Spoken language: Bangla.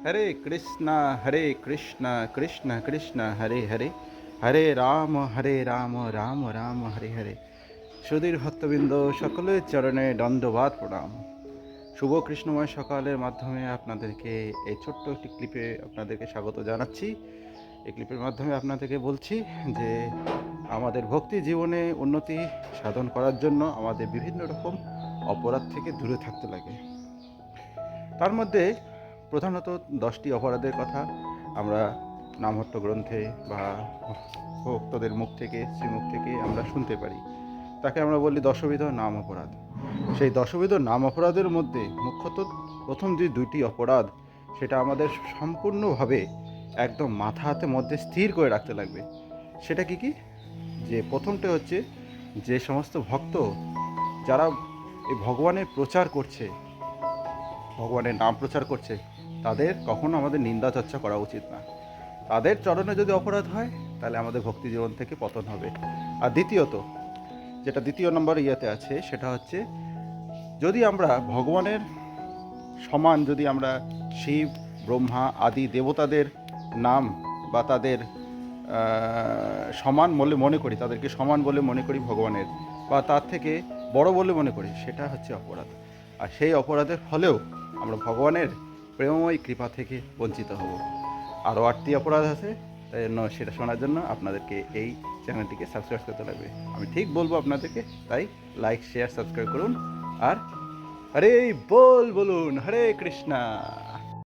হরে কৃষ্ণ হরে কৃষ্ণ কৃষ্ণ কৃষ্ণ হরে হরে, হরে রাম রাম রাম হরে হরে। সুধীর ভক্তবৃন্দ, সকলের চরণে দণ্ডবাদ প্রণাম। শুভ কৃষ্ণময় সকালের মাধ্যমে আপনাদেরকে এই ছোট্ট একটি ক্লিপে আপনাদেরকে স্বাগত জানাচ্ছি। এই ক্লিপের মাধ্যমে আপনাদেরকে বলছি যে আমাদের ভক্তি জীবনে উন্নতি সাধন করার জন্য আমাদের বিভিন্ন রকম অপরাধ থেকে দূরে থাকতে লাগে। তার মধ্যে প্রধানত 10টি অপরাধের কথা আমরা নামহট্ট গ্রন্থে বা ভক্তদের মুখ থেকে শ্রীমুখ থেকে আমরা শুনতে পারি। তাকে আমরা বলি দশবিধ নাম অপরাধ। সেই দশবিধ নাম অপরাধের মধ্যে মুখ্যত প্রথম যে 2টি অপরাধ, সেটা আমাদের সম্পূর্ণভাবে একদম মাথা হাতে মধ্যে স্থির করে রাখতে লাগবে। সেটা কি কি? যে প্রথমটা হচ্ছে, যে সমস্ত ভক্ত যারা এই ভগবানের প্রচার করছে, ভগবানের নাম প্রচার করছে, তাদের কখনো আমাদের নিন্দা চর্চা করা উচিত না। তাদের চরণে যদি অপরাধ হয়, তাহলে আমাদের ভক্তি জীবন থেকে পতন হবে। আর দ্বিতীয়ত, যেটা দ্বিতীয় নম্বর ইয়েতে আছে, সেটা হচ্ছে, যদি আমরা ভগবানের সমান, যদি আমরা শিব ব্রহ্মা আদি দেবতাদের নাম বা তাদের সমান বলে মনে করি, তাদেরকে সমান বলে মনে করি ভগবানের, বা তার থেকে বড় বলে মনে করি, সেটা হচ্ছে অপরাধ। আর সেই অপরাধের ফলেও আমরা ভগবানের প্রেমময় কৃপা থেকে বঞ্চিত হব। আরও 8টি অপরাধ আছে, তাই জন্য সেটা শোনার জন্য আপনাদেরকে এই চ্যানেলটিকে সাবস্ক্রাইব করতে লাগবে। আমি ঠিক বলবো আপনাদেরকে, তাই লাইক শেয়ার সাবস্ক্রাইব করুন। আর হরে বল বলুন, হরে কৃষ্ণা।